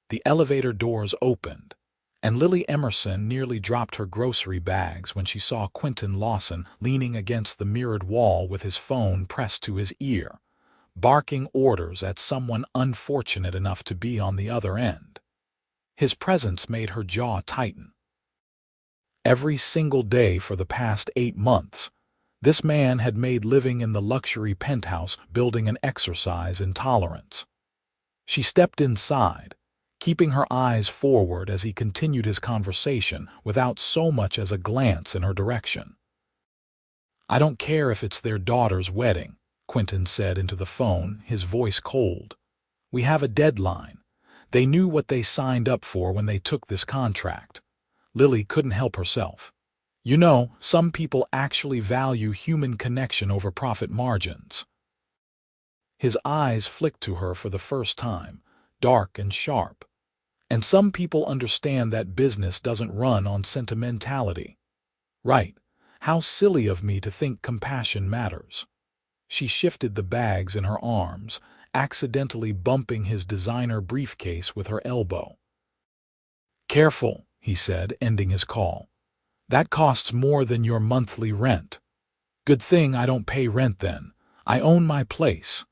The elevator doors opened, and Lily Emerson nearly dropped her grocery bags when she saw Quinton Lawson leaning against the mirrored wall with his phone pressed to his ear, barking orders at someone unfortunate enough to be on the other end. His presence made her jaw tighten. Every single day for the past 8 months, this man had made living in the luxury penthouse building an exercise in tolerance. She stepped inside, keeping her eyes forward as he continued his conversation without so much as a glance in her direction. "I don't care if it's their daughter's wedding," Quinton said into the phone, his voice cold. "We have a deadline. They knew what they signed up for when they took this contract." Lily couldn't help herself. "You know, some people actually value human connection over profit margins." His eyes flicked to her for the first time, dark and sharp. "And some people understand that business doesn't run on sentimentality." "Right. How silly of me to think compassion matters." She shifted the bags in her arms, accidentally bumping his designer briefcase with her elbow. "Careful," he said, ending his call. "That costs more than your monthly rent." "Good thing I don't pay rent then. I own my place."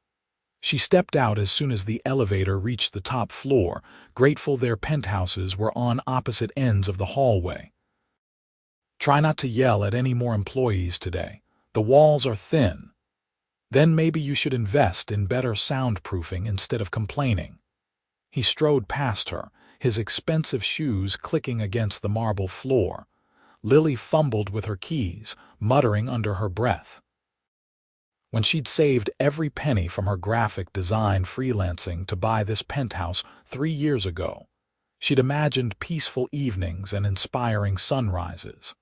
She stepped out as soon as the elevator reached the top floor, grateful their penthouses were on opposite ends of the hallway. "Try not to yell at any more employees today. The walls are thin. Then maybe you should invest in better soundproofing instead of complaining." He strode past her, his expensive shoes clicking against the marble floor. Lily fumbled with her keys, muttering under her breath. When she'd saved every penny from her graphic design freelancing to buy this penthouse 3 years ago, she'd imagined peaceful evenings and inspiring sunrises.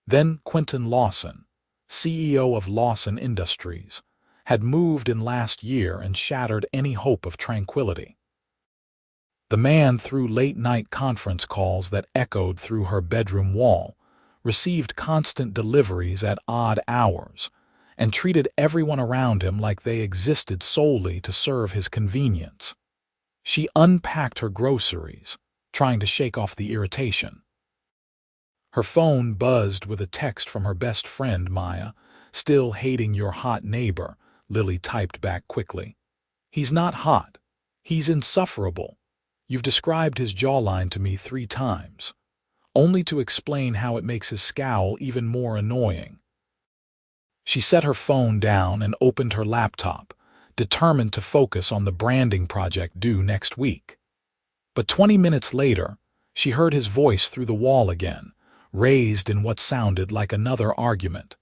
Then Quinton Lawson, CEO of Lawson Industries, had moved in last year and shattered any hope of tranquility. The man threw late-night conference calls that echoed through her bedroom wall, received constant deliveries at odd hours, and treated everyone around him like they existed solely to serve his convenience. She unpacked her groceries, trying to shake off the irritation. Her phone buzzed with a text from her best friend, Maya. "Still hating your hot neighbor," Lily typed back quickly. "He's not hot. He's insufferable. You've described his jawline to me 3 times, only to explain how it makes his scowl even more annoying." She set her phone down and opened her laptop, determined to focus on the branding project due next week. But 20 minutes later, she heard his voice through the wall again, raised in what sounded like another argument.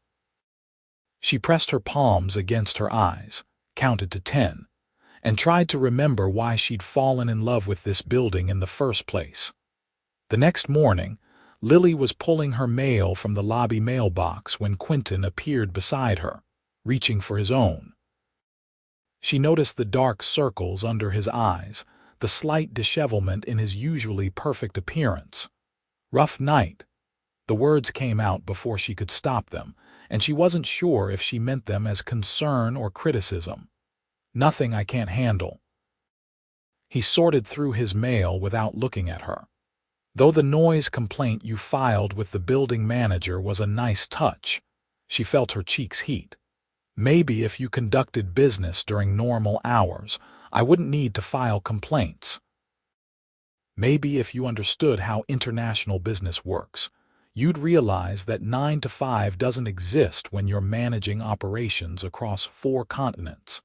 She pressed her palms against her eyes, counted to 10, and tried to remember why she'd fallen in love with this building in the first place. The next morning, Lily was pulling her mail from the lobby mailbox when Quinton appeared beside her, reaching for his own. She noticed the dark circles under his eyes, the slight dishevelment in his usually perfect appearance. "Rough night." The words came out before she could stop them, and she wasn't sure if she meant them as concern or criticism. "Nothing I can't handle." He sorted through his mail without looking at her. "Though the noise complaint you filed with the building manager was a nice touch," she felt her cheeks heat. "Maybe if you conducted business during normal hours, I wouldn't need to file complaints. Maybe if you understood how international business works, you'd realize that 9 to 5 doesn't exist when you're managing operations across 4 continents."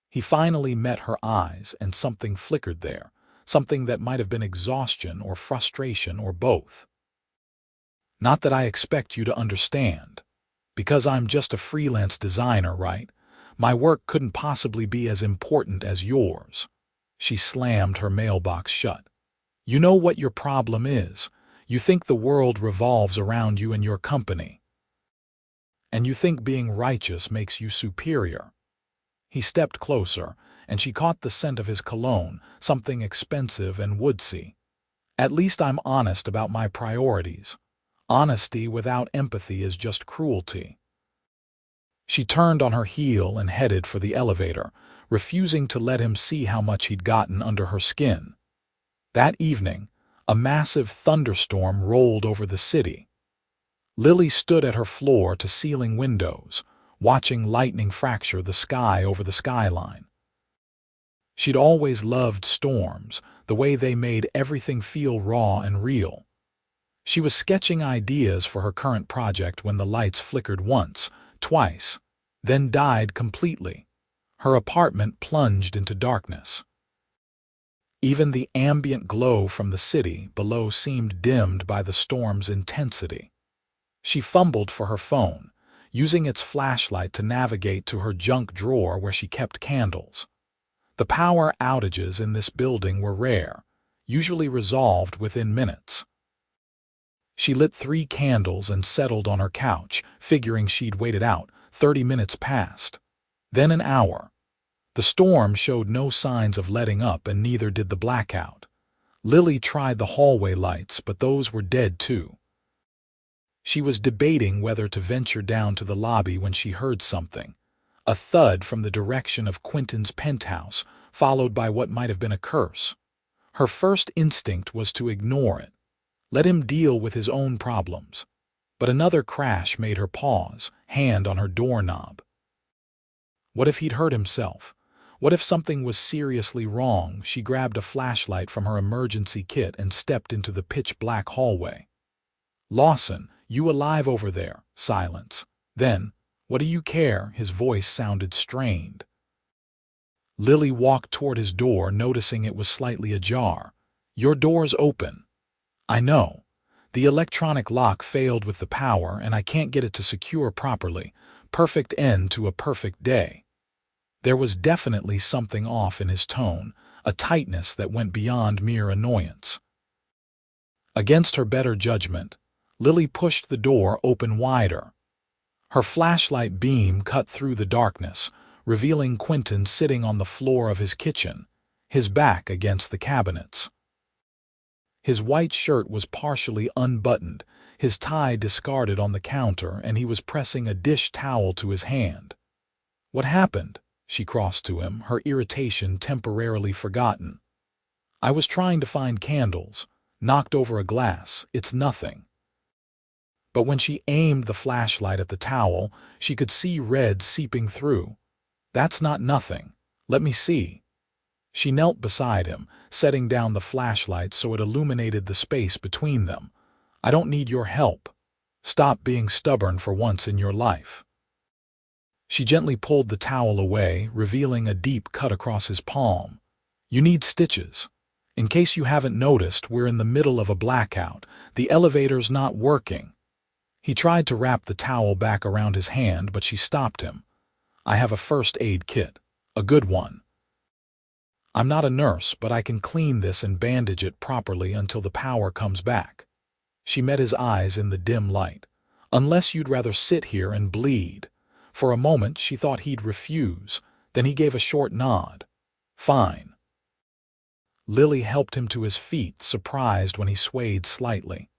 He finally met her eyes, and something flickered there, something that might have been exhaustion or frustration or both. "Not that I expect you to understand. Because I'm just a freelance designer, right? My work couldn't possibly be as important as yours." She slammed her mailbox shut. "You know what your problem is. You think the world revolves around you and your company. And you think being righteous makes you superior." He stepped closer, and she caught the scent of his cologne, something expensive and woodsy. "At least I'm honest about my priorities. Honesty without empathy is just cruelty." She turned on her heel and headed for the elevator, refusing to let him see how much he'd gotten under her skin. That evening, a massive thunderstorm rolled over the city. Lily stood at her floor-to-ceiling windows, watching lightning fracture the sky over the skyline. She'd always loved storms, the way they made everything feel raw and real. She was sketching ideas for her current project when the lights flickered once, twice, then died completely. Her apartment plunged into darkness. Even the ambient glow from the city below seemed dimmed by the storm's intensity. She fumbled for her phone, using its flashlight to navigate to her junk drawer where she kept candles. The power outages in this building were rare, usually resolved within minutes. She lit 3 candles and settled on her couch, figuring she'd wait it out. 30 minutes passed. Then an hour. The storm showed no signs of letting up, and neither did the blackout. Lily tried the hallway lights, but those were dead too. She was debating whether to venture down to the lobby when she heard something. A thud from the direction of Quinton's penthouse, followed by what might have been a curse. Her first instinct was to ignore it. Let him deal with his own problems. But another crash made her pause, hand on her doorknob. What if he'd hurt himself? What if something was seriously wrong? She grabbed a flashlight from her emergency kit and stepped into the pitch-black hallway. "Lawson, you alive over there?" Silence. Then, "What do you care?" His voice sounded strained. Lily walked toward his door, noticing it was slightly ajar. "Your door's open." "I know. The electronic lock failed with the power, and I can't get it to secure properly. Perfect end to a perfect day." There was definitely something off in his tone, a tightness that went beyond mere annoyance. Against her better judgment, Lily pushed the door open wider. Her flashlight beam cut through the darkness, revealing Quinton sitting on the floor of his kitchen, his back against the cabinets. His white shirt was partially unbuttoned, his tie discarded on the counter, and he was pressing a dish towel to his hand. "What happened?" She crossed to him, her irritation temporarily forgotten. "I was trying to find candles. Knocked over a glass. It's nothing." But when she aimed the flashlight at the towel, she could see red seeping through. "That's not nothing. Let me see." She knelt beside him, setting down the flashlight so it illuminated the space between them. "I don't need your help. Stop being stubborn for once in your life." She gently pulled the towel away, revealing a deep cut across his palm. "You need stitches. In case you haven't noticed, we're in the middle of a blackout. The elevator's not working." He tried to wrap the towel back around his hand, but she stopped him. "I have a first aid kit. A good one. I'm not a nurse, but I can clean this and bandage it properly until the power comes back." She met his eyes in the dim light. "Unless you'd rather sit here and bleed." For a moment she thought he'd refuse, then he gave a short nod. "Fine." Lily helped him to his feet, surprised when he swayed slightly.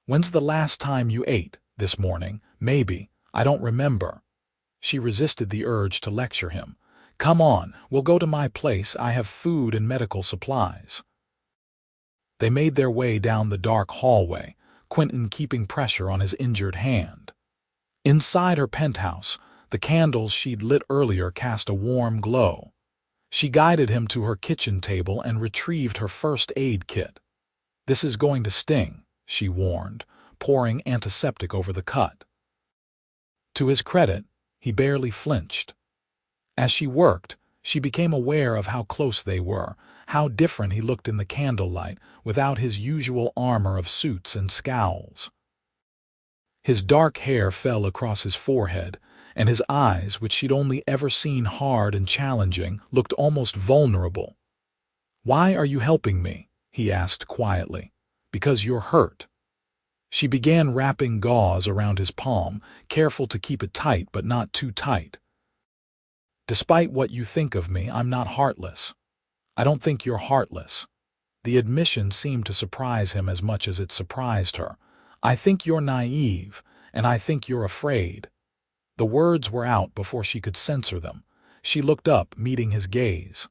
"When's the last time you ate?" "This morning, maybe. I don't remember." She resisted the urge to lecture him. "Come on, we'll go to my place. I have food and medical supplies." They made their way down the dark hallway, Quinton keeping pressure on his injured hand. Inside her penthouse, the candles she'd lit earlier cast a warm glow. She guided him to her kitchen table and retrieved her first aid kit. "This is going to sting," she warned, pouring antiseptic over the cut. To his credit, he barely flinched. As she worked, she became aware of how close they were, how different he looked in the candlelight, without his usual armor of suits and scowls. His dark hair fell across his forehead, and his eyes, which she'd only ever seen hard and challenging, looked almost vulnerable. "Why are you helping me?" he asked quietly. "Because you're hurt." She began wrapping gauze around his palm, careful to keep it tight but not too tight. "Despite what you think of me, I'm not heartless." "I don't think you're heartless." The admission seemed to surprise him as much as it surprised her. "I think you're naive, and I think you're afraid." The words were out before she could censor them. She looked up, meeting his gaze.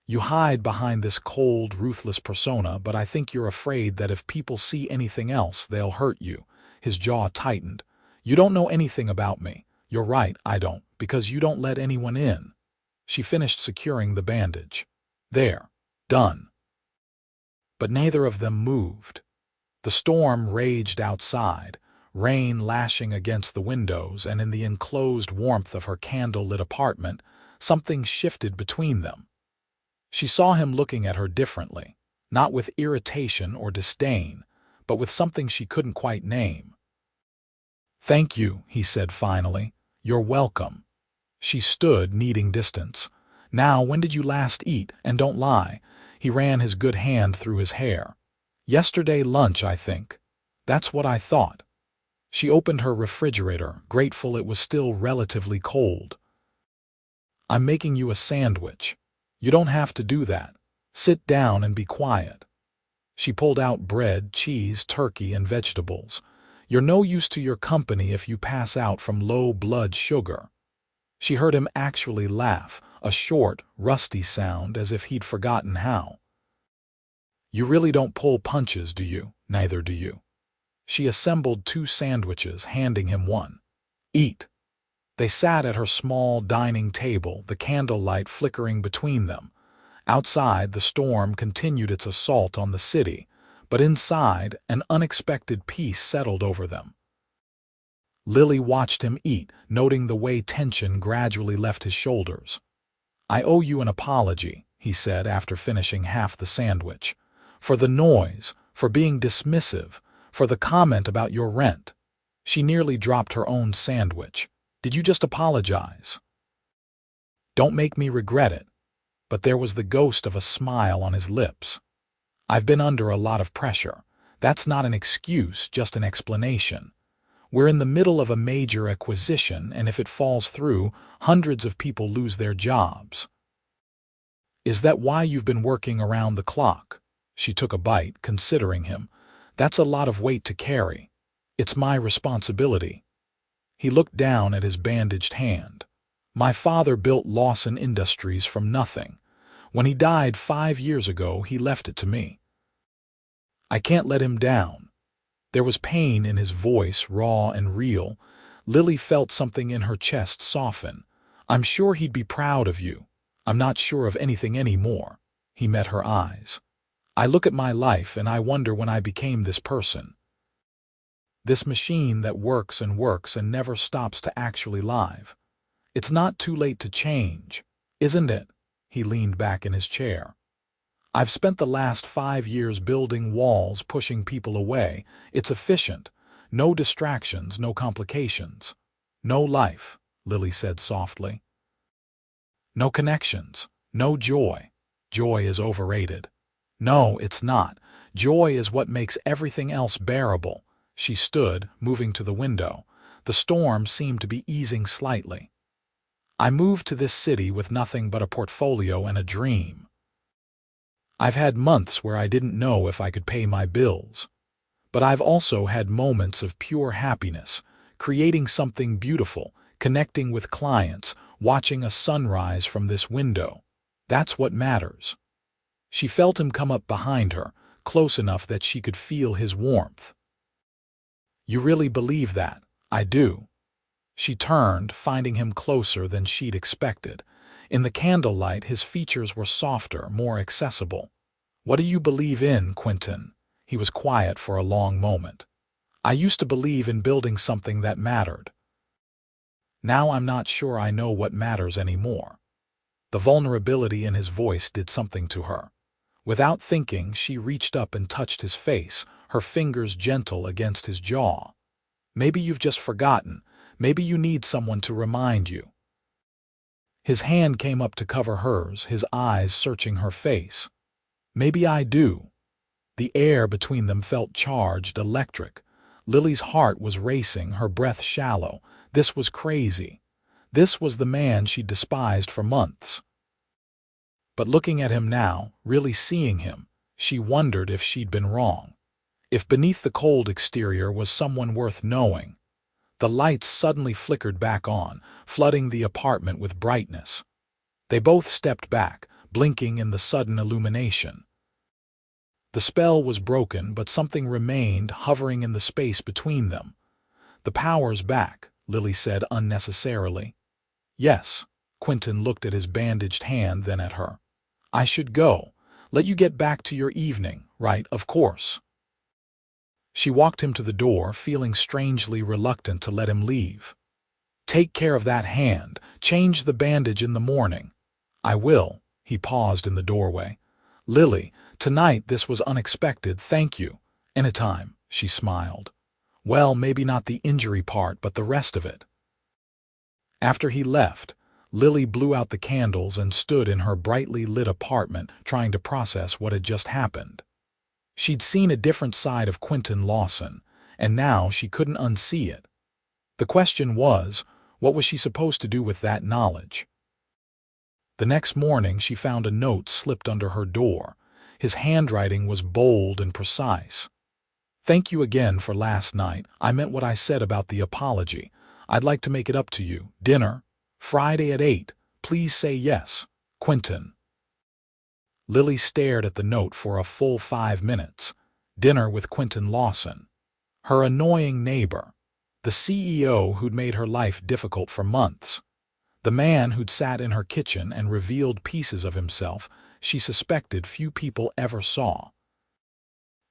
You hide behind this cold, ruthless persona, but I think you're afraid that if people see anything else, they'll hurt you. His jaw tightened. You don't know anything about me. You're right, I don't, because you don't let anyone in. She finished securing the bandage. There. Done. But neither of them moved. The storm raged outside, rain lashing against the windows, and in the enclosed warmth of her candle-lit apartment, something shifted between them. She saw him looking at her differently, not with irritation or disdain, but with something she couldn't quite name. "Thank you," he said finally. "You're welcome." She stood, needing distance. "Now, when did you last eat? And don't lie." He ran his good hand through his hair. "Yesterday lunch, I think." "That's what I thought." She opened her refrigerator, grateful it was still relatively cold. "I'm making you a sandwich." "You don't have to do that. Sit down and be quiet." She pulled out bread, cheese, turkey, and vegetables. "You're no use to your company if you pass out from low blood sugar." She heard him actually laugh, a short, rusty sound as if he'd forgotten how. "You really don't pull punches, do you?" "Neither do you." She assembled 2 sandwiches, handing him one. "Eat." They sat at her small dining table, the candlelight flickering between them. Outside, the storm continued its assault on the city, but inside, an unexpected peace settled over them. Lily watched him eat, noting the way tension gradually left his shoulders. "I owe you an apology," he said after finishing half the sandwich. "For the noise, for being dismissive, for the comment about your rent." She nearly dropped her own sandwich. "Did you just apologize?" "Don't make me regret it." But there was the ghost of a smile on his lips. "I've been under a lot of pressure. That's not an excuse, just an explanation. We're in the middle of a major acquisition, and if it falls through, hundreds of people lose their jobs." "Is that why you've been working around the clock?" She took a bite, considering him. "That's a lot of weight to carry." "It's my responsibility." He looked down at his bandaged hand. "My father built Lawson Industries from nothing. When he died 5 years ago, he left it to me. I can't let him down." There was pain in his voice, raw and real. Lily felt something in her chest soften. "I'm sure he'd be proud of you. I'm not sure of anything anymore." He met her eyes. "I look at my life and I wonder when I became this person. This machine that works and never stops to actually live. It's not too late to change, isn't it?" He leaned back in his chair. "I've spent the last 5 years building walls, pushing people away. It's efficient. No distractions, no complications. No life," Lily said softly. "No connections, no joy. Joy is overrated." "No, it's not. Joy is what makes everything else bearable." She stood, moving to the window. The storm seemed to be easing slightly. "I moved to this city with nothing but a portfolio and a dream. I've had months where I didn't know if I could pay my bills. But I've also had moments of pure happiness, creating something beautiful, connecting with clients, watching a sunrise from this window. That's what matters." She felt him come up behind her, close enough that she could feel his warmth. "You really believe that?" "I do." She turned, finding him closer than she'd expected. In the candlelight, his features were softer, more accessible. "What do you believe in, Quinton?" He was quiet for a long moment. "I used to believe in building something that mattered. Now I'm not sure I know what matters anymore." The vulnerability in his voice did something to her. Without thinking, she reached up and touched his face, her fingers gentle against his jaw. "Maybe you've just forgotten. Maybe you need someone to remind you." His hand came up to cover hers, his eyes searching her face. "Maybe I do." The air between them felt charged, electric. Lily's heart was racing, her breath shallow. This was crazy. This was the man she despised for months. But looking at him now, really seeing him, she wondered if she'd been wrong. If beneath the cold exterior was someone worth knowing. The lights suddenly flickered back on, flooding the apartment with brightness. They both stepped back, blinking in the sudden illumination. The spell was broken, but something remained hovering in the space between them. "The power's back," Lily said unnecessarily. "Yes." Quinton looked at his bandaged hand, then at her. "I should go. Let you get back to your evening, right, of course." She walked him to the door, feeling strangely reluctant to let him leave. "Take care of that hand. Change the bandage in the morning." "I will." He paused in the doorway. "Lily, tonight this was unexpected, thank you." "Anytime," she smiled. "Well, maybe not the injury part, but the rest of it." After he left, Lily blew out the candles and stood in her brightly lit apartment, trying to process what had just happened. She'd seen a different side of Quinton Lawson, and now she couldn't unsee it. The question was, what was she supposed to do with that knowledge? The next morning she found a note slipped under her door. His handwriting was bold and precise. "Thank you again for last night. I meant what I said about the apology. I'd like to make it up to you. Dinner? Friday at 8. Please say yes. Quinton." Lily stared at the note for a full 5 minutes. Dinner with Quinton Lawson. Her annoying neighbor. The CEO who'd made her life difficult for months. The man who'd sat in her kitchen and revealed pieces of himself she suspected few people ever saw.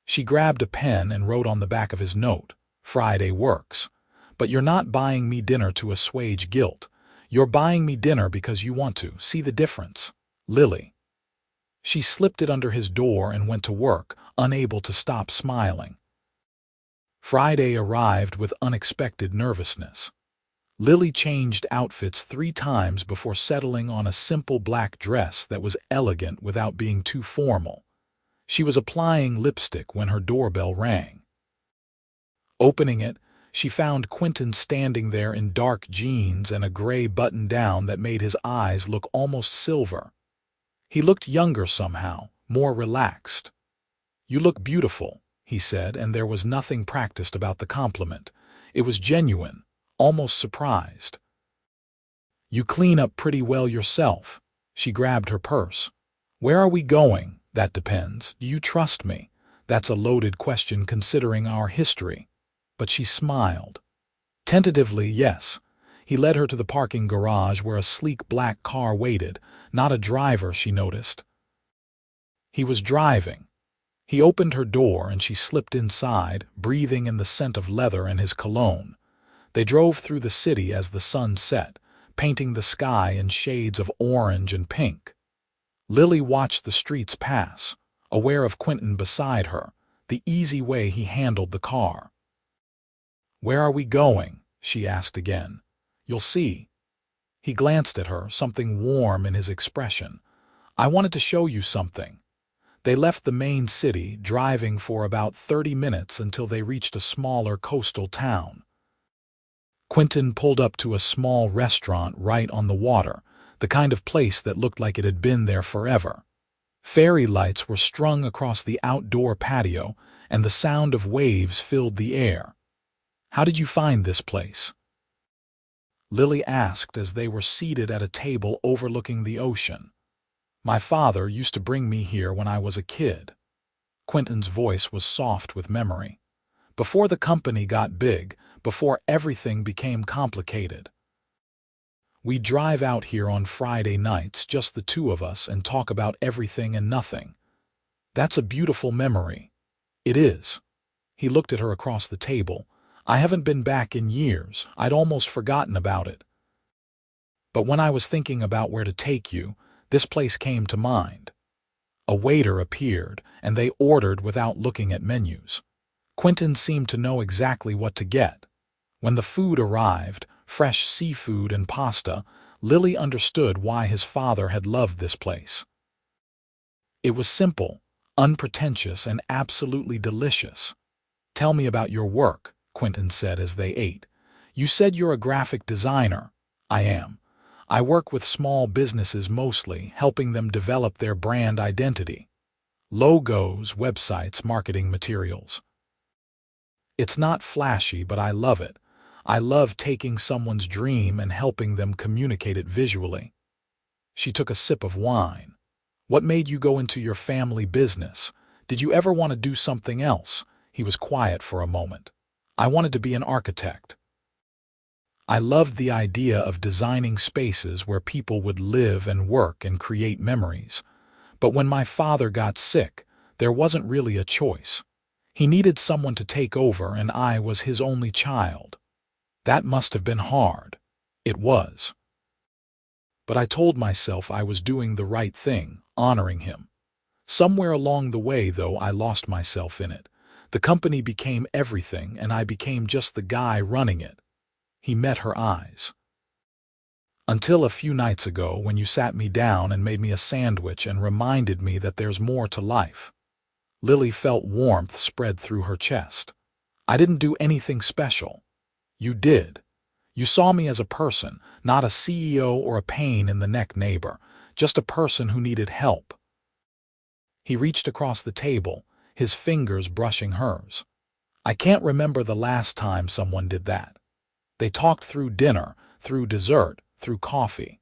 She grabbed a pen and wrote on the back of his note, "Friday works. But you're not buying me dinner to assuage guilt. You're buying me dinner because you want to. See the difference? Lily." She slipped it under his door and went to work, unable to stop smiling. Friday arrived with unexpected nervousness. Lily changed outfits 3 times before settling on a simple black dress that was elegant without being too formal. She was applying lipstick when her doorbell rang. Opening it, she found Quinton standing there in dark jeans and a gray button-down that made his eyes look almost silver. He looked younger somehow, more relaxed. "You look beautiful," he said, and there was nothing practiced about the compliment. It was genuine, almost surprised. "You clean up pretty well yourself." She grabbed her purse. "Where are we going?" "That depends. Do you trust me?" "That's a loaded question considering our history." But she smiled. Tentatively, yes. He led her to the parking garage where a sleek black car waited, not a driver, she noticed. He was driving. He opened her door and she slipped inside, breathing in the scent of leather and his cologne. They drove through the city as the sun set, painting the sky in shades of orange and pink. Lily watched the streets pass, aware of Quinton beside her, the easy way he handled the car. "Where are we going?" she asked again. "You'll see." He glanced at her, something warm in his expression. "I wanted to show you something." They left the main city, driving for about 30 minutes until they reached a smaller coastal town. Quinton pulled up to a small restaurant right on the water, the kind of place that looked like it had been there forever. Fairy lights were strung across the outdoor patio, and the sound of waves filled the air. "How did you find this place?" Lily asked as they were seated at a table overlooking the ocean. "My father used to bring me here when I was a kid." Quinton's voice was soft with memory. "Before the company got big, before everything became complicated. We drive out here on Friday nights, just the 2 of us, and talk about everything and nothing. That's a beautiful memory." "It is." He looked at her across the table. "I haven't been back in years. I'd almost forgotten about it. But when I was thinking about where to take you, this place came to mind." A waiter appeared, and they ordered without looking at menus. Quinton seemed to know exactly what to get. When the food arrived, fresh seafood and pasta, Lily understood why his father had loved this place. It was simple, unpretentious, and absolutely delicious. "Tell me about your work," Quinton said as they ate. "You said you're a graphic designer." "I am. I work with small businesses mostly, helping them develop their brand identity. Logos, websites, marketing materials. It's not flashy, but I love it. I love taking someone's dream and helping them communicate it visually." She took a sip of wine. What made you go into your family business? Did you ever want to do something else? He was quiet for a moment. I wanted to be an architect. I loved the idea of designing spaces where people would live and work and create memories. But when my father got sick, there wasn't really a choice. He needed someone to take over, and I was his only child. That must have been hard. It was. But I told myself I was doing the right thing, honoring him. Somewhere along the way, though, I lost myself in it. The company became everything, and I became just the guy running it. He met her eyes. Until a few nights ago, when you sat me down and made me a sandwich and reminded me that there's more to life. Lily felt warmth spread through her chest. I didn't do anything special. You did. You saw me as a person, not a CEO or a pain-in-the-neck neighbor, just a person who needed help. He reached across the table, his fingers brushing hers. I can't remember the last time someone did that. They talked through dinner, through dessert, through coffee.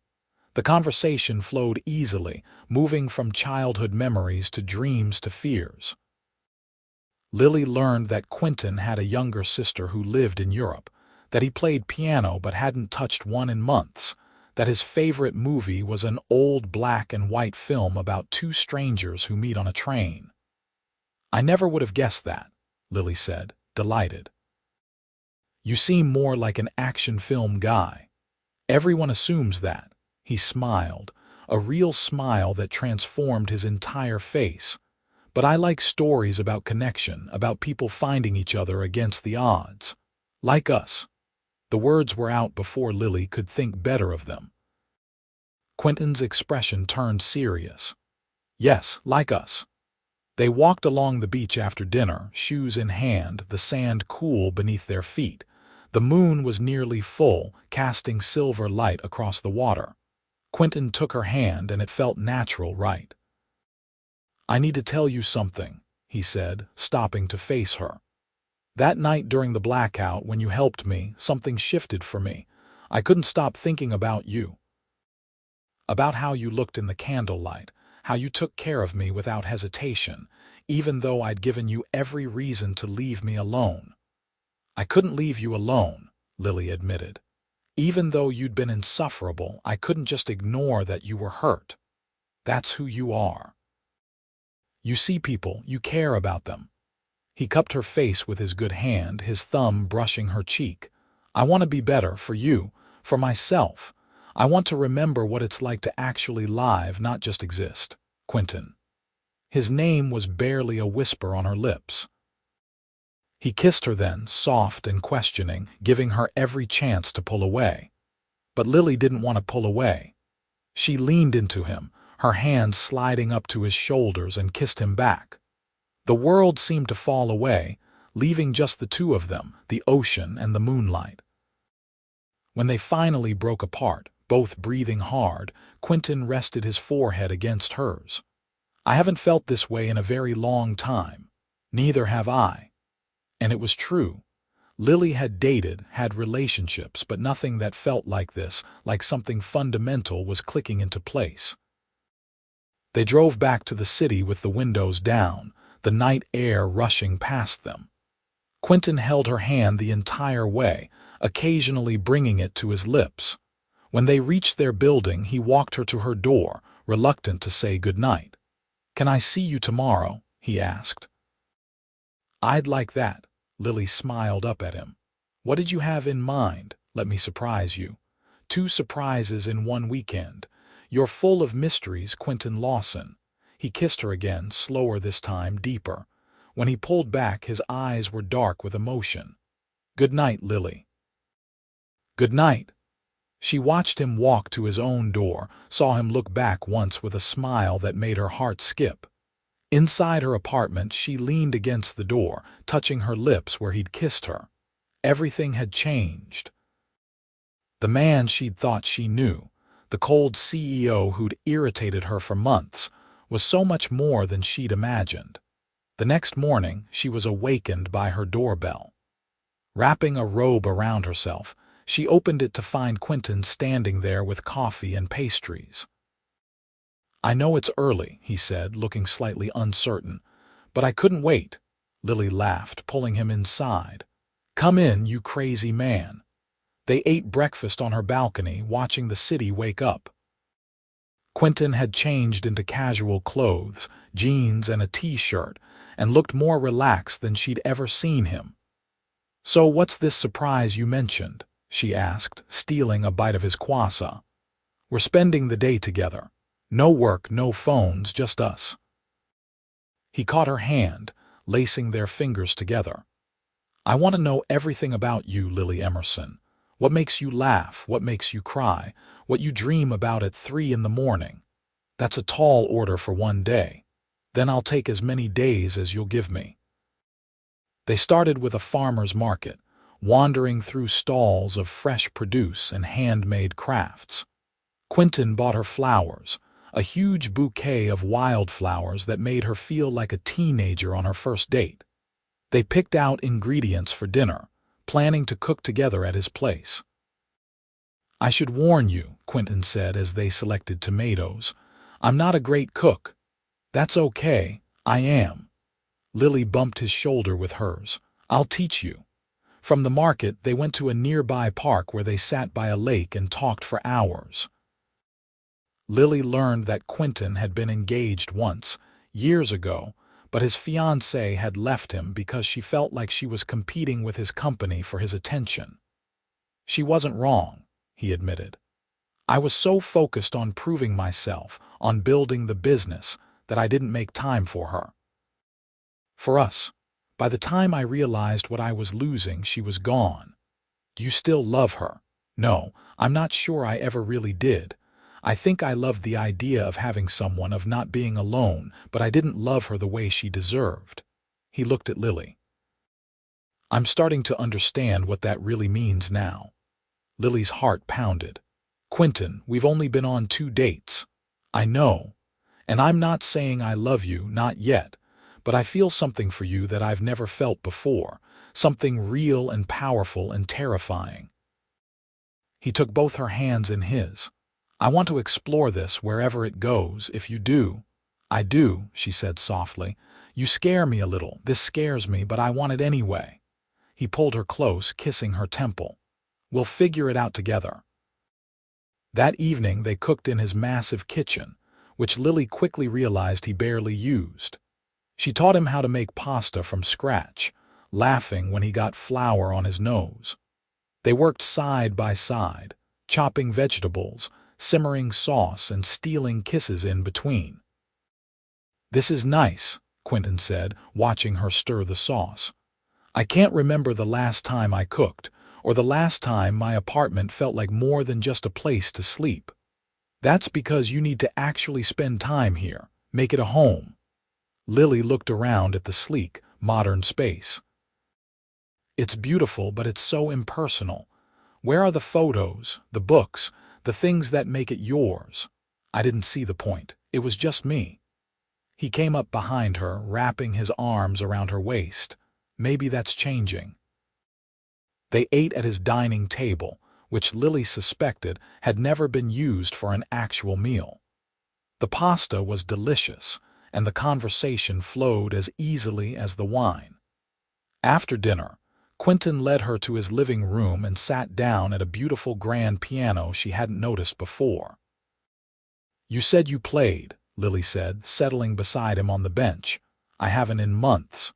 The conversation flowed easily, moving from childhood memories to dreams to fears. Lily learned that Quinton had a younger sister who lived in Europe, that he played piano but hadn't touched one in months, that his favorite movie was an old black and white film about two strangers who meet on a train. I never would have guessed that, Lily said, delighted. You seem more like an action film guy. Everyone assumes that. He smiled, a real smile that transformed his entire face. But I like stories about connection, about people finding each other against the odds. Like us. The words were out before Lily could think better of them. Quinton's expression turned serious. Yes, like us. They walked along the beach after dinner, shoes in hand, the sand cool beneath their feet. The moon was nearly full, casting silver light across the water. Quinton took her hand, and it felt natural, right? I need to tell you something, he said, stopping to face her. That night during the blackout, when you helped me, something shifted for me. I couldn't stop thinking about you. About how you looked in the candlelight, how you took care of me without hesitation, even though I'd given you every reason to leave me alone. I couldn't leave you alone, Lily admitted. Even though you'd been insufferable, I couldn't just ignore that you were hurt. That's who you are. You see people, you care about them. He cupped her face with his good hand, his thumb brushing her cheek. I want to be better for you, for myself. I want to remember what it's like to actually live, not just exist. Quinton. His name was barely a whisper on her lips. He kissed her then, soft and questioning, giving her every chance to pull away. But Lily didn't want to pull away. She leaned into him, her hands sliding up to his shoulders, and kissed him back. The world seemed to fall away, leaving just the two of them, the ocean and the moonlight. When they finally broke apart, both breathing hard, Quinton rested his forehead against hers. I haven't felt this way in a very long time. Neither have I. And it was true. Lily had dated, had relationships, but nothing that felt like this, like something fundamental was clicking into place. They drove back to the city with the windows down, the night air rushing past them. Quinton held her hand the entire way, occasionally bringing it to his lips. When they reached their building, he walked her to her door, reluctant to say goodnight. Can I see you tomorrow? He asked. I'd like that. Lily smiled up at him. What did you have in mind? Let me surprise you. 2 surprises in one weekend. You're full of mysteries, Quinton Lawson. He kissed her again, slower this time, deeper. When he pulled back, his eyes were dark with emotion. Good night, Lily. Good night. She watched him walk to his own door, saw him look back once with a smile that made her heart skip. Inside her apartment, she leaned against the door, touching her lips where he'd kissed her. Everything had changed. The man she'd thought she knew, the cold CEO who'd irritated her for months, was so much more than she'd imagined. The next morning, she was awakened by her doorbell. Wrapping a robe around herself, she opened it to find Quinton standing there with coffee and pastries. "I know it's early," he said, looking slightly uncertain, "but I couldn't wait." Lily laughed, pulling him inside. "Come in, you crazy man." They ate breakfast on her balcony, watching the city wake up. Quinton had changed into casual clothes, jeans and a t-shirt, and looked more relaxed than she'd ever seen him. "So what's this surprise you mentioned?" she asked, stealing a bite of his croissant. "We're spending the day together. No work, no phones, just us." He caught her hand, lacing their fingers together. "I want to know everything about you, Lily Emerson. What makes you laugh, what makes you cry, what you dream about at 3 in the morning. That's a tall order for one day. Then I'll take as many days as you'll give me." They started with a farmer's market, wandering through stalls of fresh produce and handmade crafts. Quinton bought her flowers, a huge bouquet of wildflowers that made her feel like a teenager on her first date. They picked out ingredients for dinner, planning to cook together at his place. "I should warn you," Quinton said as they selected tomatoes, "I'm not a great cook." "That's okay, I am." Lily bumped his shoulder with hers. "I'll teach you." From the market, they went to a nearby park where they sat by a lake and talked for hours. Lily learned that Quinton had been engaged once, years ago, but his fiancée had left him because she felt like she was competing with his company for his attention. "She wasn't wrong," he admitted. "I was so focused on proving myself, on building the business, that I didn't make time for her. For us, by the time I realized what I was losing, she was gone." "Do you still love her?" "No, I'm not sure I ever really did. I think I loved the idea of having someone, of not being alone, but I didn't love her the way she deserved." He looked at Lily. "I'm starting to understand what that really means now." Lily's heart pounded. "Quinton, we've only been on 2 dates. I know. And I'm not saying I love you, not yet, but I feel something for you that I've never felt before, something real and powerful and terrifying." He took both her hands in his. "I want to explore this wherever it goes, if you do." "I do," she said softly. "You scare me a little. This scares me, but I want it anyway." He pulled her close, kissing her temple. "We'll figure it out together." That evening they cooked in his massive kitchen, which Lily quickly realized he barely used. She taught him how to make pasta from scratch, laughing when he got flour on his nose. They worked side by side, chopping vegetables, simmering sauce, and stealing kisses in between. "This is nice," Quinton said, watching her stir the sauce. "I can't remember the last time I cooked, or the last time my apartment felt like more than just a place to sleep." "That's because you need to actually spend time here, make it a home." Lily looked around at the sleek, modern space. "It's beautiful, but it's so impersonal. Where are the photos, the books, the things that make it yours?" I didn't see the point. It was just me. He came up behind her, wrapping his arms around her waist. "Maybe that's changing." They ate at his dining table, which Lily suspected had never been used for an actual meal. The pasta was delicious, and the conversation flowed as easily as the wine. After dinner, Quinton led her to his living room and sat down at a beautiful grand piano she hadn't noticed before. "You said you played," Lily said, settling beside him on the bench. "I haven't in months."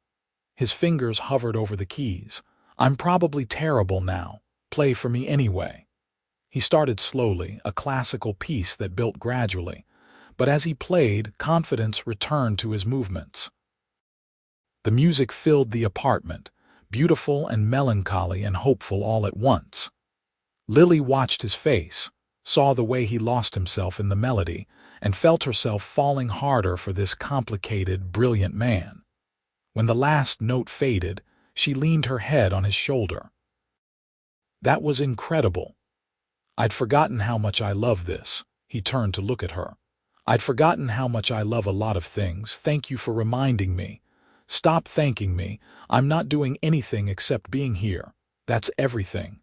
His fingers hovered over the keys. "I'm probably terrible now. Play for me anyway." He started slowly, a classical piece that built gradually, but as he played, confidence returned to his movements. The music filled the apartment, beautiful and melancholy and hopeful all at once. Lily watched his face, saw the way he lost himself in the melody, and felt herself falling harder for this complicated, brilliant man. When the last note faded, she leaned her head on his shoulder. "That was incredible. I'd forgotten how much I love this." He turned to look at her. "I'd forgotten how much I love a lot of things. Thank you for reminding me." "Stop thanking me. I'm not doing anything except being here. That's everything."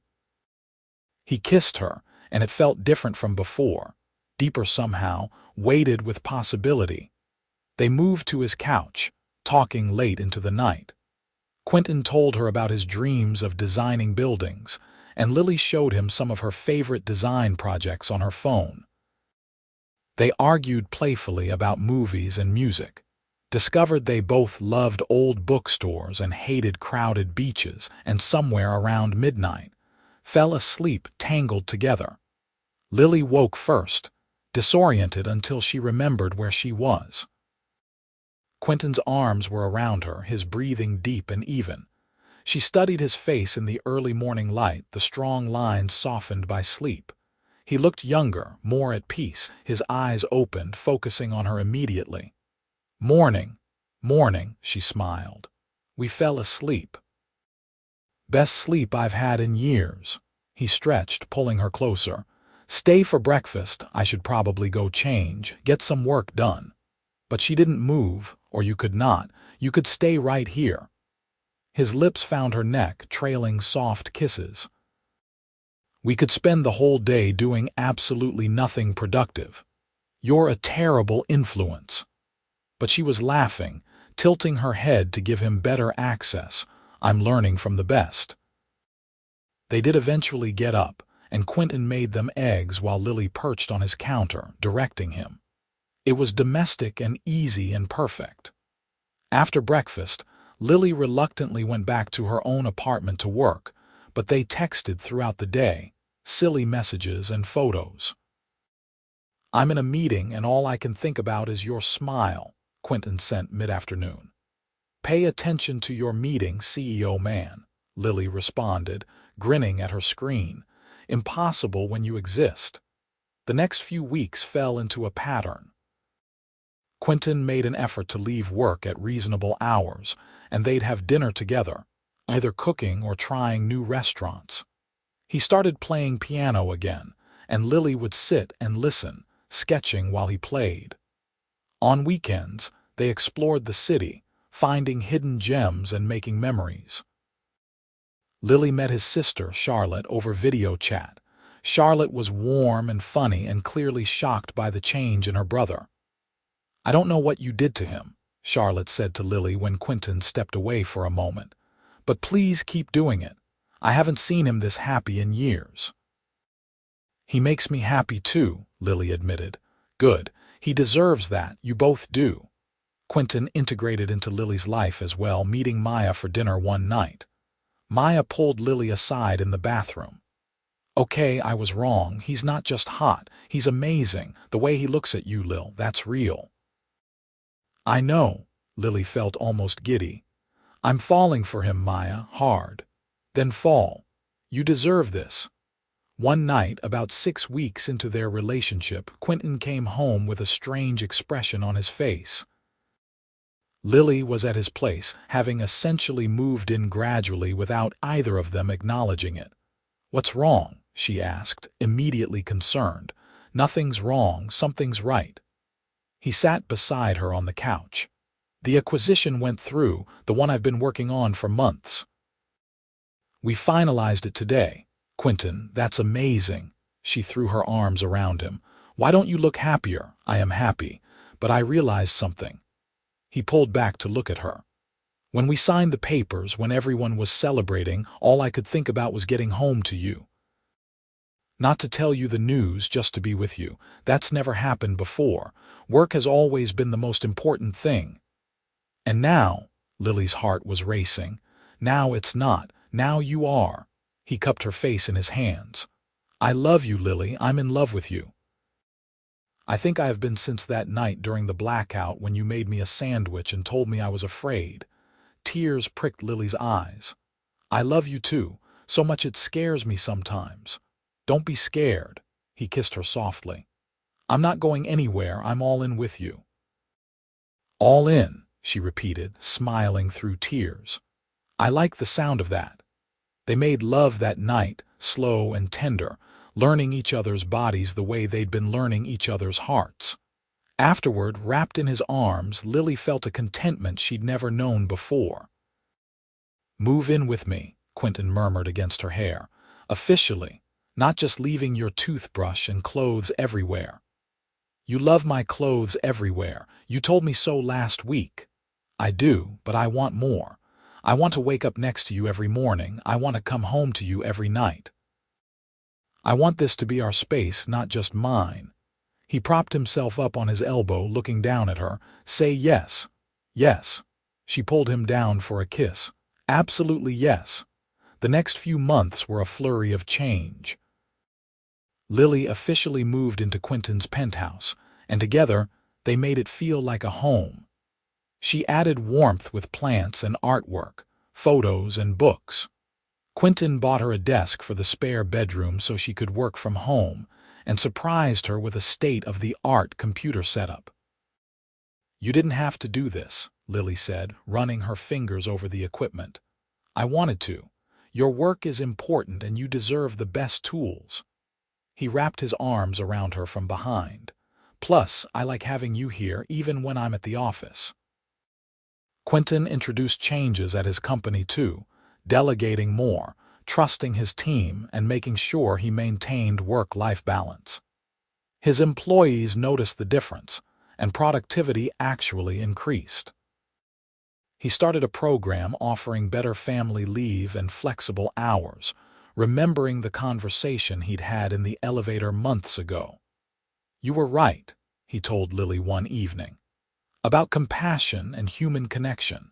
He kissed her, and it felt different from before. deeper somehow, weighted with possibility. They moved to his couch, talking late into the night. Quinton told her about his dreams of designing buildings, and Lily showed him some of her favorite design projects on her phone. They argued playfully about movies and music, discovered they both loved old bookstores and hated crowded beaches, and somewhere around midnight, fell asleep tangled together. Lily woke first, disoriented until she remembered where she was. Quinton's arms were around her, his breathing deep and even. She studied his face in the early morning light, the strong lines softened by sleep. He looked younger, more at peace, his eyes opened, focusing on her immediately. "Morning, morning," she smiled. "We fell asleep." "Best sleep I've had in years." He stretched, pulling her closer. "Stay for breakfast. I should probably go change, get some work done." But she didn't move, or you could not. You could stay right here. His lips found her neck, trailing soft kisses. "We could spend the whole day doing absolutely nothing productive. You're a terrible influence." But she was laughing, tilting her head to give him better access. "I'm learning from the best." They did eventually get up, and Quinton made them eggs while Lily perched on his counter, directing him. It was domestic and easy and perfect. After breakfast, Lily reluctantly went back to her own apartment to work, but they texted throughout the day, silly messages and photos. "I'm in a meeting and all I can think about is your smile," Quinton sent mid-afternoon. "Pay attention to your meeting, CEO man," Lily responded, grinning at her screen. "Impossible when you exist." The next few weeks fell into a pattern. Quinton made an effort to leave work at reasonable hours, and they'd have dinner together, either cooking or trying new restaurants. He started playing piano again, and Lily would sit and listen, sketching while he played. On weekends, they explored the city, finding hidden gems and making memories. Lily met his sister, Charlotte, over video chat. Charlotte was warm and funny and clearly shocked by the change in her brother. "I don't know what you did to him," Charlotte said to Lily when Quinton stepped away for a moment. "But please keep doing it. I haven't seen him this happy in years." "He makes me happy too," Lily admitted. "Good. He deserves that. You both do." Quinton integrated into Lily's life as well, meeting Maya for dinner one night. Maya pulled Lily aside in the bathroom. "Okay, I was wrong. He's not just hot. He's amazing. The way he looks at you, Lil, that's real." "I know," Lily felt almost giddy. "I'm falling for him, Maya, hard." "Then fall. You deserve this." One night, about 6 weeks into their relationship, Quinton came home with a strange expression on his face. Lily was at his place, having essentially moved in gradually without either of them acknowledging it. "What's wrong?" she asked, immediately concerned. "Nothing's wrong, something's right." He sat beside her on the couch. "The acquisition went through, the one I've been working on for months. We finalized it today." "Quinton, that's amazing." She threw her arms around him. "Why don't you look happier?" "I am happy, but I realized something." He pulled back to look at her. "When we signed the papers, when everyone was celebrating, all I could think about was getting home to you. Not to tell you the news, just to be with you. That's never happened before. Work has always been the most important thing. And now," Lily's heart was racing, "now it's not. Now you are." He cupped her face in his hands. "I love you, Lily. I'm in love with you. I think I have been since that night during the blackout when you made me a sandwich and told me I was afraid." Tears pricked Lily's eyes. "I love you too, so much it scares me sometimes." "Don't be scared." He kissed her softly. "I'm not going anywhere. I'm all in with you." "All in," she repeated, smiling through tears. "I like the sound of that." They made love that night, slow and tender, learning each other's bodies the way they'd been learning each other's hearts. Afterward, wrapped in his arms, Lily felt a contentment she'd never known before. "Move in with me," Quinton murmured against her hair. "Officially. Not just leaving your toothbrush and clothes everywhere." You love my clothes everywhere. You told me so last week. I do, but I want more. I want to wake up next to you every morning. I want to come home to you every night. I want this to be our space, not just mine. He propped himself up on his elbow, looking down at her. Say yes. Yes. She pulled him down for a kiss. Absolutely yes. The next few months were a flurry of change. Lily officially moved into Quinton's penthouse, and together they made it feel like a home. She added warmth with plants and artwork, photos and books. Quinton bought her a desk for the spare bedroom so she could work from home, and surprised her with a state-of-the-art computer setup. You didn't have to do this, Lily said, running her fingers over the equipment. I wanted to. Your work is important and you deserve the best tools. He wrapped his arms around her from behind. Plus, I like having you here even when I'm at the office. Quinton introduced changes at his company too, delegating more, trusting his team, and making sure he maintained work-life balance. His employees noticed the difference, and productivity actually increased. He started a program offering better family leave and flexible hours, remembering the conversation he'd had in the elevator months ago. You were right, he told Lily one evening. About compassion and human connection.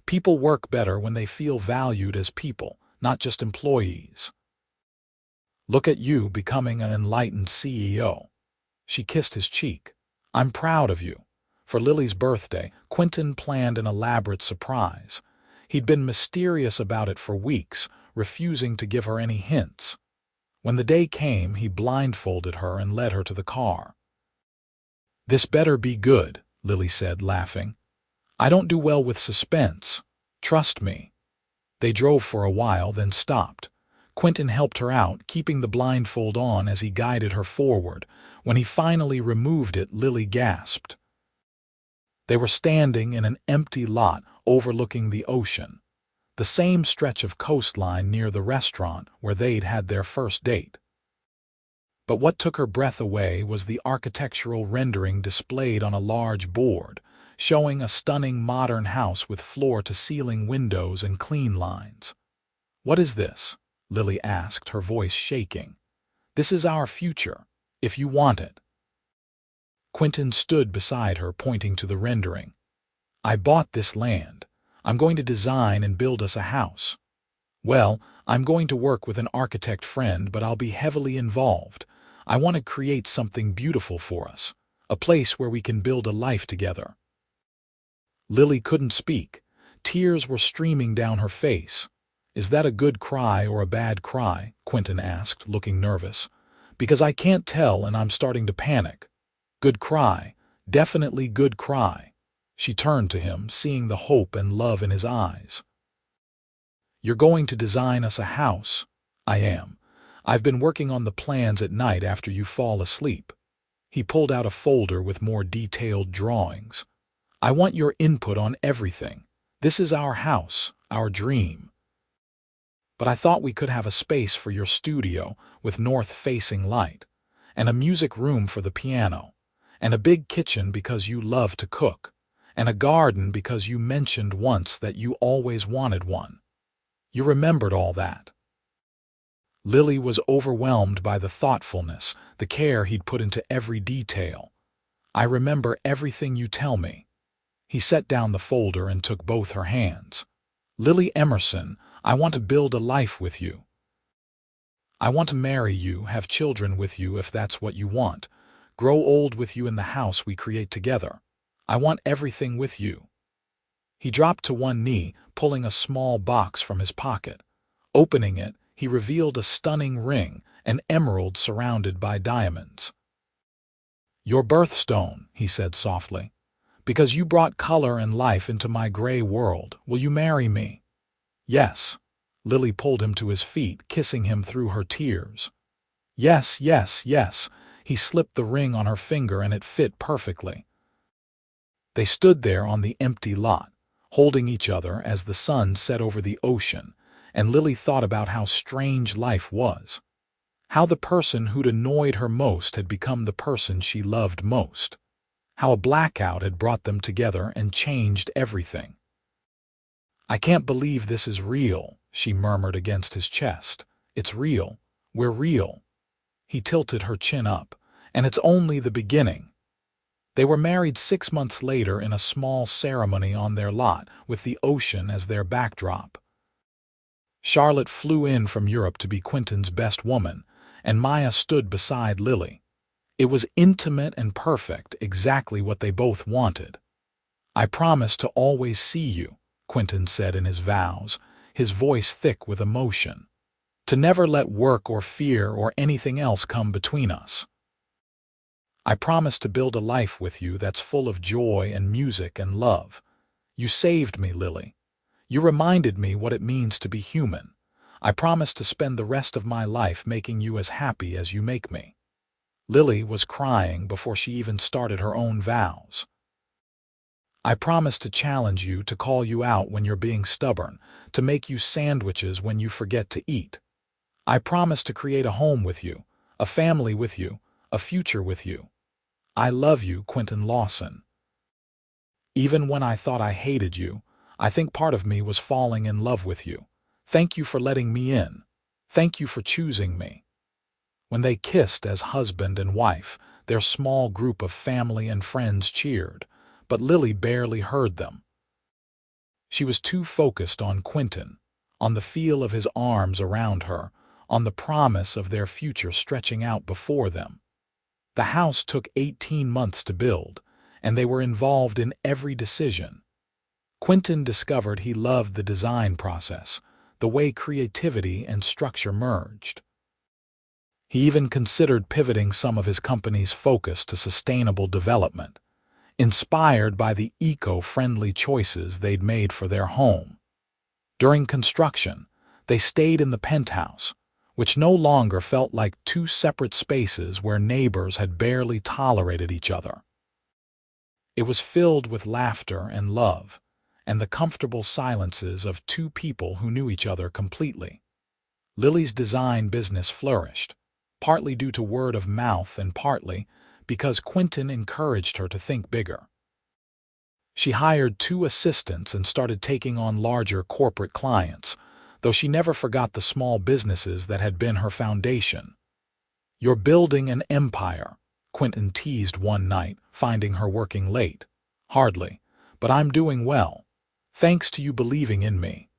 People work better when they feel valued as people, not just employees. Look at you becoming an enlightened CEO. She kissed his cheek. I'm proud of you. For Lily's birthday, Quinton planned an elaborate surprise. He'd been mysterious about it for weeks, refusing to give her any hints. When the day came, he blindfolded her and led her to the car. This better be good, Lily said, laughing. I don't do well with suspense. Trust me. They drove for a while, then stopped. Quinton helped her out, keeping the blindfold on as he guided her forward. When he finally removed it, Lily gasped. They were standing in an empty lot overlooking the ocean, the same stretch of coastline near the restaurant where they'd had their first date. But what took her breath away was the architectural rendering displayed on a large board, showing a stunning modern house with floor-to-ceiling windows and clean lines. What is this? Lily asked, her voice shaking. This is our future, if you want it. Quinton stood beside her, pointing to the rendering. I bought this land. I'm going to design and build us a house. Well, I'm going to work with an architect friend, but I'll be heavily involved. I want to create something beautiful for us, a place where we can build a life together. Lily couldn't speak. Tears were streaming down her face. Is that a good cry or a bad cry? Quinton asked, looking nervous. Because I can't tell and I'm starting to panic. Good cry. Definitely good cry. She turned to him, seeing the hope and love in his eyes. You're going to design us a house? I am. I've been working on the plans at night after you fall asleep. He pulled out a folder with more detailed drawings. I want your input on everything. This is our house, our dream. But I thought we could have a space for your studio with north-facing light, and a music room for the piano, and a big kitchen because you love to cook, and a garden because you mentioned once that you always wanted one. You remembered all that. Lily was overwhelmed by the thoughtfulness, the care he'd put into every detail. I remember everything you tell me. He set down the folder and took both her hands. Lily Emerson, I want to build a life with you. I want to marry you, have children with you if that's what you want, grow old with you in the house we create together. I want everything with you. He dropped to one knee, pulling a small box from his pocket. Opening it, he revealed a stunning ring, an emerald surrounded by diamonds. Your birthstone, he said softly. Because you brought color and life into my gray world, will you marry me? Yes. Lily pulled him to his feet, kissing him through her tears. Yes, yes, yes. He slipped the ring on her finger and it fit perfectly. They stood there on the empty lot, holding each other as the sun set over the ocean, and Lily thought about how strange life was. How the person who'd annoyed her most had become the person she loved most. How a blackout had brought them together and changed everything. "I can't believe this is real," she murmured against his chest. "It's real. We're real." He tilted her chin up. "And it's only the beginning." They were married 6 months later in a small ceremony on their lot, with the ocean as their backdrop. Charlotte flew in from Europe to be Quinton's best woman, and Maya stood beside Lily. It was intimate and perfect, exactly what they both wanted. "I promise to always see you," Quinton said in his vows, his voice thick with emotion. "To never let work or fear or anything else come between us. I promise to build a life with you that's full of joy and music and love. You saved me, Lily. You reminded me what it means to be human. I promise to spend the rest of my life making you as happy as you make me." Lily was crying before she even started her own vows. "I promise to challenge you, to call you out when you're being stubborn, to make you sandwiches when you forget to eat. I promise to create a home with you, a family with you, a future with you. I love you, Quinton Lawson. Even when I thought I hated you, I think part of me was falling in love with you. Thank you for letting me in. Thank you for choosing me." When they kissed as husband and wife, their small group of family and friends cheered, but Lily barely heard them. She was too focused on Quinton, on the feel of his arms around her, on the promise of their future stretching out before them. The house took 18 months to build, and they were involved in every decision. Quinton discovered he loved the design process, the way creativity and structure merged. He even considered pivoting some of his company's focus to sustainable development, inspired by the eco-friendly choices they'd made for their home. During construction, they stayed in the penthouse, which no longer felt like two separate spaces where neighbors had barely tolerated each other. It was filled with laughter and love, and the comfortable silences of two people who knew each other completely. Lily's design business flourished, partly due to word of mouth and partly because Quinton encouraged her to think bigger. She hired 2 assistants and started taking on larger corporate clients, though she never forgot the small businesses that had been her foundation. "You're building an empire," Quinton teased one night, finding her working late. "Hardly, but I'm doing well. Thanks to you believing in me."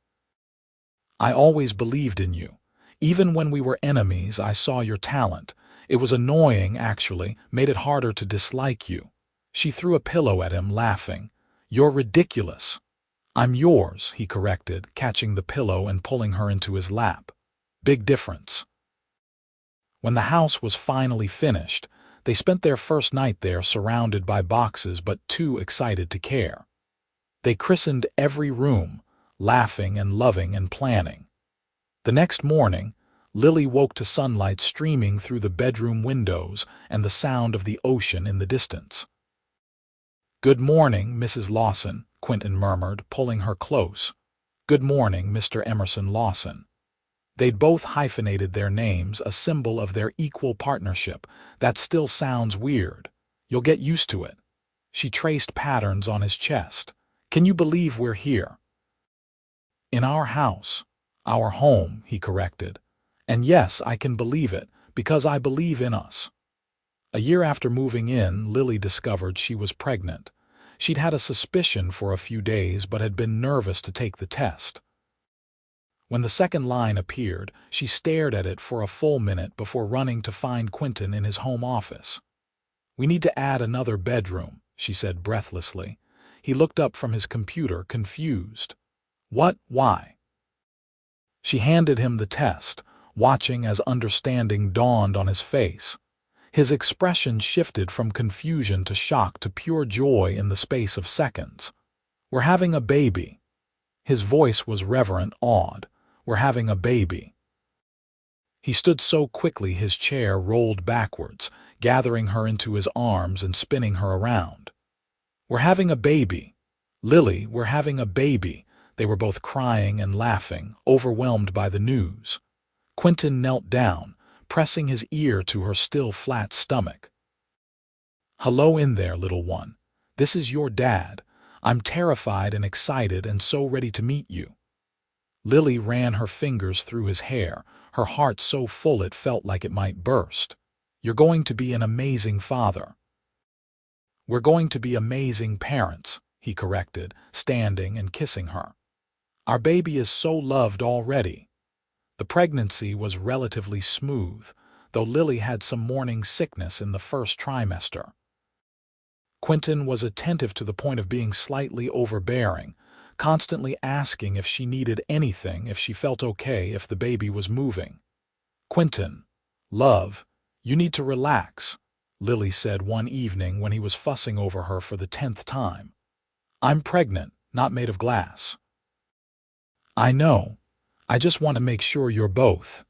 "I always believed in you. Even when we were enemies, I saw your talent. It was annoying, actually, made it harder to dislike you." She threw a pillow at him, laughing. "You're ridiculous." "I'm yours," he corrected, catching the pillow and pulling her into his lap. Big difference. When the house was finally finished, they spent their first night there surrounded by boxes but too excited to care. They christened every room, laughing and loving and planning. The next morning, Lily woke to sunlight streaming through the bedroom windows and the sound of the ocean in the distance. "Good morning, Mrs. Lawson," Quinton murmured, pulling her close. "Good morning, Mr. Emerson Lawson." They'd both hyphenated their names, a symbol of their equal partnership. "That still sounds weird. You'll get used to it." She traced patterns on his chest. "Can you believe we're here?" "In our house. Our home," he corrected. "And yes, I can believe it, because I believe in us." A year after moving in, Lily discovered she was pregnant. She'd had a suspicion for a few days but had been nervous to take the test. When the second line appeared, she stared at it for a full minute before running to find Quinton in his home office. "We need to add another bedroom," she said breathlessly. He looked up from his computer, confused. "What? Why?" She handed him the test, watching as understanding dawned on his face. His expression shifted from confusion to shock to pure joy in the space of seconds. "We're having a baby." His voice was reverent, awed. "We're having a baby." He stood so quickly his chair rolled backwards, gathering her into his arms and spinning her around. "We're having a baby. Lily, we're having a baby." They were both crying and laughing, overwhelmed by the news. Quinton knelt down, pressing his ear to her still flat stomach. "Hello in there, little one. This is your dad. I'm terrified and excited and so ready to meet you." Lily ran her fingers through his hair, her heart so full it felt like it might burst. "You're going to be an amazing father." "We're going to be amazing parents," he corrected, standing and kissing her. "Our baby is so loved already." The pregnancy was relatively smooth, though Lily had some morning sickness in the first trimester. Quinton was attentive to the point of being slightly overbearing, constantly asking if she needed anything, if she felt okay, if the baby was moving. "Quinton, love, you need to relax," Lily said one evening when he was fussing over her for the 10th time. "I'm pregnant, not made of glass." "I know. I just want to make sure you're both."